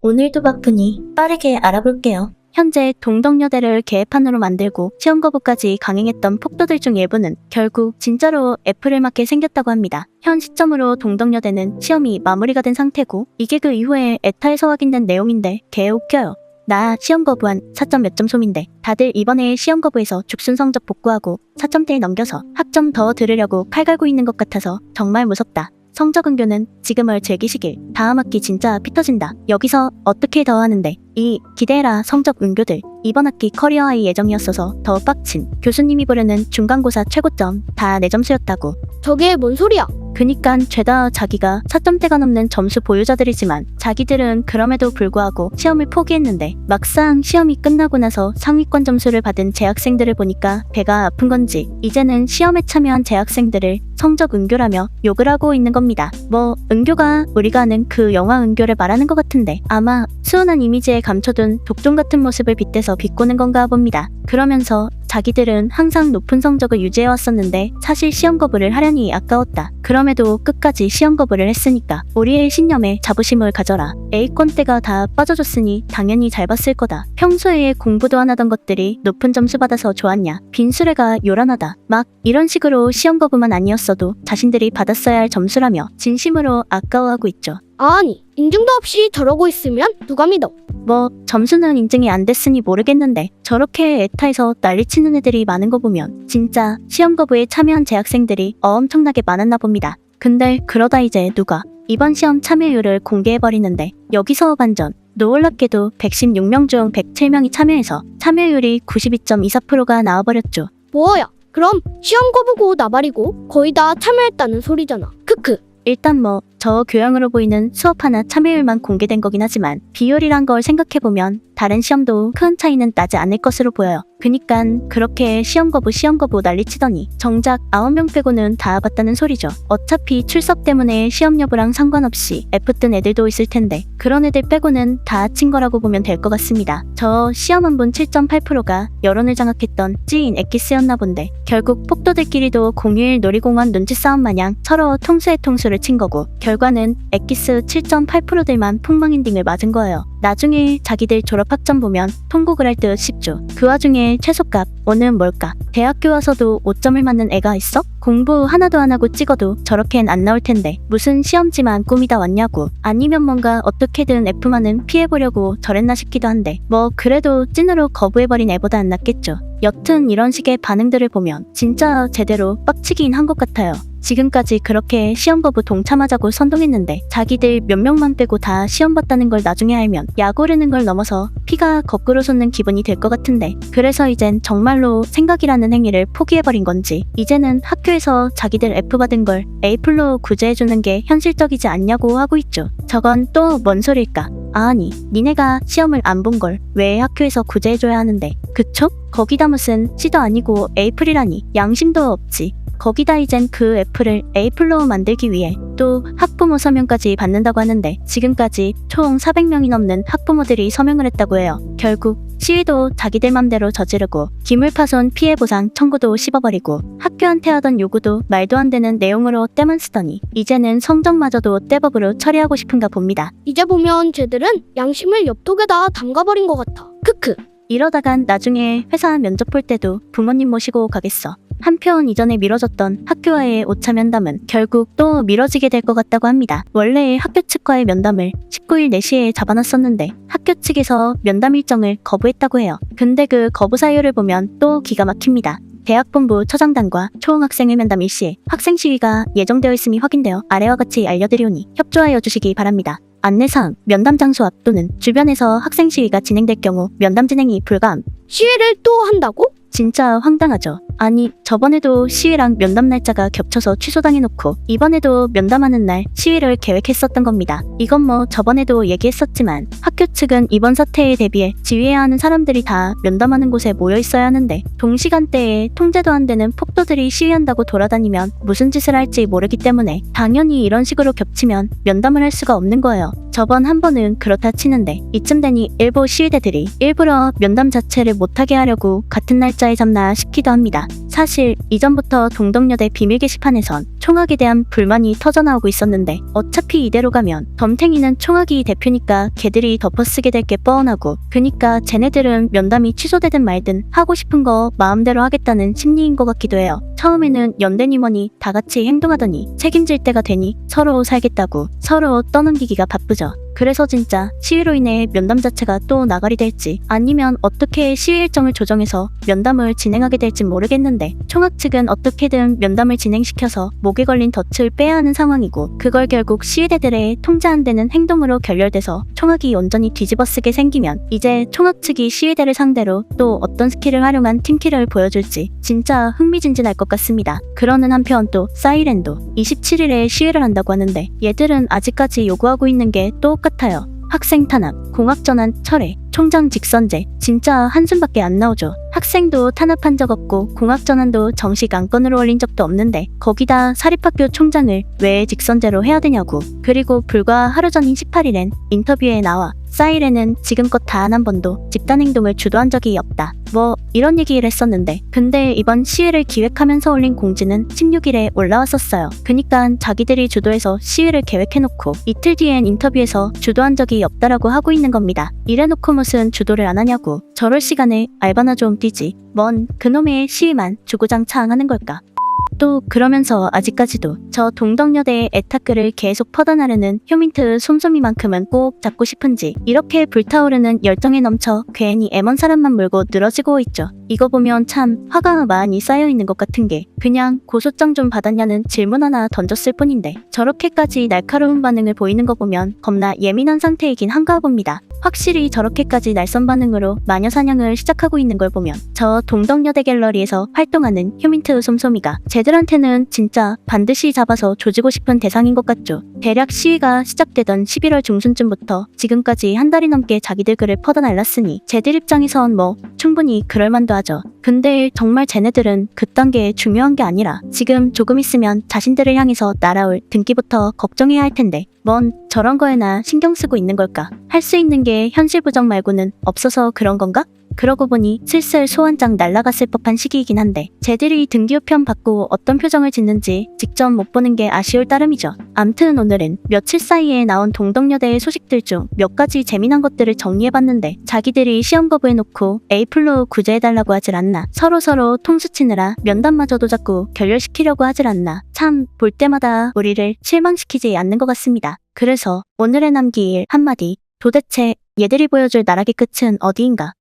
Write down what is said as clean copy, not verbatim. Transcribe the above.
오늘도 바쁘니 빠르게 알아볼게요. 현재 동덕여대를 계획판으로 만들고 시험 거부까지 강행했던 폭도들 중 일부는 결국 진짜로 F를 맞게 생겼다고 합니다. 현 시점으로 동덕여대는 시험이 마무리가 된 상태고 이게 그 이후에 에타에서 확인된 내용인데 개 웃겨요. 나 시험 거부한 4점 몇 점 솜인데 다들 이번에 시험 거부해서 죽순 성적 복구하고 4점대에 넘겨서 학점 더 들으려고 팔 갈고 있는 것 같아서 정말 무섭다. 성적 은교는 지금을 즐기시길. 다음 학기 진짜 피 터진다. 여기서 어떻게 더 하는데 이 기대해라 성적 은교들. 이번 학기 커리어 하이 예정이었어서 더 빡친. 교수님이 부르는 중간고사 최고점 다 내 점수였다고. 저게 뭔 소리야? 그니깐 죄다 자기가 4점대가 넘는 점수 보유자들이지만 자기들은 그럼에도 불구하고 시험을 포기했는데 막상 시험이 끝나고 나서 상위권 점수를 받은 재학생들을 보니까 배가 아픈 건지 이제는 시험에 참여한 재학생들을 성적 은교라며 욕을 하고 있는 겁니다. 뭐 은교가 우리가 아는 그 영화 은교를 말하는 것 같은데 아마 수은한 이미지에 감춰둔 독종 같은 모습을 빗대서 비꼬는 건가 봅니다. 그러면서 자기들은 항상 높은 성적을 유지해왔었는데 사실 시험 거부를 하려니 아까웠다. 그럼에도 끝까지 시험 거부를 했으니까 우리의 신념에 자부심을 가져라. A권대가 다 빠져줬으니 당연히 잘 봤을 거다. 평소에 공부도 안 하던 것들이 높은 점수 받아서 좋았냐. 빈수레가 요란하다. 막 이런 식으로 시험 거부만 아니었어도 자신들이 받았어야 할 점수라며 진심으로 아까워하고 있죠. 아니, 인증도 없이 저러고 있으면 누가 믿어? 뭐 점수는 인증이 안 됐으니 모르겠는데 저렇게 에타에서 난리치는 애들이 많은 거 보면 진짜 시험 거부에 참여한 재학생들이 엄청나게 많았나 봅니다. 근데 그러다 이제 누가 이번 시험 참여율을 공개해버리는데 여기서 반전. 놀랍게도 116명 중 107명이 참여해서 참여율이 92.24%가 나와버렸죠. 뭐야? 그럼 시험 거부고 나발이고 거의 다 참여했다는 소리잖아. 크크. 일단 뭐 저 교양으로 보이는 수업 하나 참여율만 공개된 거긴 하지만 비율이란 걸 생각해보면 다른 시험도 큰 차이는 나지 않을 것으로 보여요. 그니깐 그렇게 시험 거부 난리치더니 정작 9명 빼고는 다 봤다는 소리죠. 어차피 출석 때문에 시험 여부랑 상관없이 F 뜬 애들도 있을 텐데 그런 애들 빼고는 다 친 거라고 보면 될 것 같습니다. 저 시험 한 분 7.8%가 여론을 장악했던 찌인 엑기스였나 본데 결국 폭도들끼리도 공휴일 놀이공원 눈치 싸움 마냥 서로 통수에 통수를 친 거고 결과는 엑기스 7.8%들만 폭망 엔딩을 맞은 거예요. 나중에 자기들 졸업 학점 보면 통곡을 할 듯 싶죠. 그 와중에 최소값 오는 뭘까? 대학교 와서도 5점을 맞는 애가 있어? 공부 하나도 안 하고 찍어도 저렇겐 안 나올 텐데 무슨 시험지만 꾸미다 왔냐고. 아니면 뭔가 어떻게든 F만은 피해보려고 저랬나 싶기도 한데 뭐 그래도 찐으로 거부해버린 애보다 안 낫겠죠. 여튼 이런 식의 반응들을 보면 진짜 제대로 빡치긴 한 것 같아요. 지금까지 그렇게 시험 거부 동참하자고 선동했는데 자기들 몇 명만 빼고 다 시험 봤다는 걸 나중에 알면 약 오르는 걸 넘어서 피가 거꾸로 솟는 기분이 들 것 같은데 그래서 이젠 정말로 생각이라는 행위를 포기해버린 건지 이제는 학교에서 자기들 F 받은 걸 A플로 구제해주는 게 현실적이지 않냐고 하고 있죠. 저건 또 뭔 소릴까? 아니 니네가 시험을 안 본 걸 왜 학교에서 구제해줘야 하는데 그쵸? 거기다 무슨 C도 아니고 A플이라니 양심도 없지. 거기다 이젠 그 F를 A플로 만들기 위해 또 학부모 서명까지 받는다고 하는데 지금까지 총 400명이 넘는 학부모들이 서명을 했다고 해요. 결국 시위도 자기들 맘대로 저지르고 기물파손 피해보상 청구도 씹어버리고 학교한테 하던 요구도 말도 안 되는 내용으로 떼만 쓰더니 이제는 성적마저도 떼법으로 처리하고 싶은가 봅니다. 이제 보면 쟤들은 양심을 엽떡에다 담가버린 것 같아. 크크. 이러다간 나중에 회사 면접 볼 때도 부모님 모시고 가겠어. 한편 이전에 미뤄졌던 학교와의 5차 면담은 결국 또 미뤄지게 될 것 같다고 합니다. 원래 학교 측과의 면담을 19일 4시에 잡아놨었는데 학교 측에서 면담 일정을 거부했다고 해요. 근데 그 거부 사유를 보면 또 기가 막힙니다. 대학본부 처장단과 초응학생회 면담 일시에 학생 시위가 예정되어 있음이 확인되어 아래와 같이 알려드리오니 협조하여 주시기 바랍니다. 안내사항, 면담 장소 앞 또는 주변에서 학생 시위가 진행될 경우 면담 진행이 불가함. 시위를 또 한다고? 진짜 황당하죠. 아니 저번에도 시위랑 면담 날짜가 겹쳐서 취소당해놓고 이번에도 면담하는 날 시위를 계획했었던 겁니다. 이건 뭐 저번에도 얘기했었지만 학교 측은 이번 사태에 대비해 지휘해야 하는 사람들이 다 면담하는 곳에 모여 있어야 하는데 동시간대에 통제도 안 되는 폭도들이 시위한다고 돌아다니면 무슨 짓을 할지 모르기 때문에 당연히 이런 식으로 겹치면 면담을 할 수가 없는 거예요. 저번 한 번은 그렇다 치는데 이쯤 되니 일부 시위대들이 일부러 면담 자체를 못하게 하려고 같은 날짜에 잡나 싶기도 합니다. 사실 이전부터 동덕여대 비밀 게시판에선 총학에 대한 불만이 터져나오고 있었는데 어차피 이대로 가면 덤탱이는 총학이 대표니까 걔들이 덮어쓰게 될 게 뻔하고 그니까 쟤네들은 면담이 취소되든 말든 하고 싶은 거 마음대로 하겠다는 심리인 것 같기도 해요. 처음에는 연대님원이 다 같이 행동하더니 책임질 때가 되니 서로 살겠다고 서로 떠넘기기가 바쁘죠. 그래서 진짜 시위로 인해 면담 자체가 또 나가리 될지 아니면 어떻게 시위 일정을 조정해서 면담을 진행하게 될지 모르겠는데 총학 측은 어떻게든 면담을 진행시켜서 목에 걸린 덫을 빼야 하는 상황이고 그걸 결국 시위대들의 통제 안 되는 행동으로 결렬돼서 총학이 온전히 뒤집어쓰게 생기면 이제 총학 측이 시위대를 상대로 또 어떤 스킬을 활용한 팀킬을 보여줄지 진짜 흥미진진할 것 같습니다. 그러는 한편 또 사이렌도 27일에 시위를 한다고 하는데 얘들은 아직까지 요구하고 있는 게 똑같아요. 학생 탄압, 공학 전환 철회, 총장 직선제 진짜 한숨밖에 안 나오죠. 학생도 탄압한 적 없고 공학 전환도 정식 안건으로 올린 적도 없는데 거기다 사립학교 총장을 왜 직선제로 해야 되냐고. 그리고 불과 하루 전인 18일엔 인터뷰에 나와 사이렌은 지금껏 단 한 번도 집단행동을 주도한 적이 없다. 뭐 이런 얘기를 했었는데 근데 이번 시위를 기획하면서 올린 공지는 16일에 올라왔었어요. 그니까 자기들이 주도해서 시위를 계획해놓고 이틀 뒤엔 인터뷰에서 주도한 적이 없다라고 하고 있는 겁니다. 이래놓고 무슨 주도를 안 하냐고. 저럴 시간에 알바나 좀 뛰지. 뭔 그놈의 시위만 주구장창 하는 걸까. 또 그러면서 아직까지도 저 동덕여대의 애타글을 계속 퍼다나르는 휴민트 솜솜이만큼은 꼭 잡고 싶은지 이렇게 불타오르는 열정에 넘쳐 괜히 애먼 사람만 물고 늘어지고 있죠. 이거 보면 참 화가 많이 쌓여있는 것 같은 게 그냥 고소장 좀 받았냐는 질문 하나 던졌을 뿐인데 저렇게까지 날카로운 반응을 보이는 거 보면 겁나 예민한 상태이긴 한가 봅니다. 확실히 저렇게까지 날선 반응으로 마녀 사냥을 시작하고 있는 걸 보면 저 동덕여대 갤러리에서 활동하는 휴민트 솜솜이가 쟤들한테는 진짜 반드시 잡아서 조지고 싶은 대상인 것 같죠. 대략 시위가 시작되던 11월 중순쯤부터 지금까지 한 달이 넘게 자기들 글을 퍼다날랐으니 쟤들 입장에선 뭐 충분히 그럴만도 하죠. 근데 정말 쟤네들은 그딴 게 중요한 게 아니라 지금 조금 있으면 자신들을 향해서 날아올 등기부터 걱정해야 할 텐데 뭔 저런 거에나 신경 쓰고 있는 걸까? 할 수 있는 게 현실 부정 말고는 없어서 그런 건가? 그러고 보니 슬슬 소환장 날라갔을 법한 시기이긴 한데 쟤들이 등기우편 받고 어떤 표정을 짓는지 직접 못 보는 게 아쉬울 따름이죠. 암튼 오늘은 며칠 사이에 나온 동덕여대의 소식들 중 몇 가지 재미난 것들을 정리해봤는데 자기들이 시험 거부해놓고 에이플로 구제해달라고 하질 않나, 서로서로 통수치느라 면담마저도 자꾸 결렬시키려고 하질 않나, 참 볼 때마다 우리를 실망시키지 않는 것 같습니다. 그래서 오늘의 남기일 한마디, 도대체 얘들이 보여줄 나락의 끝은 어디인가?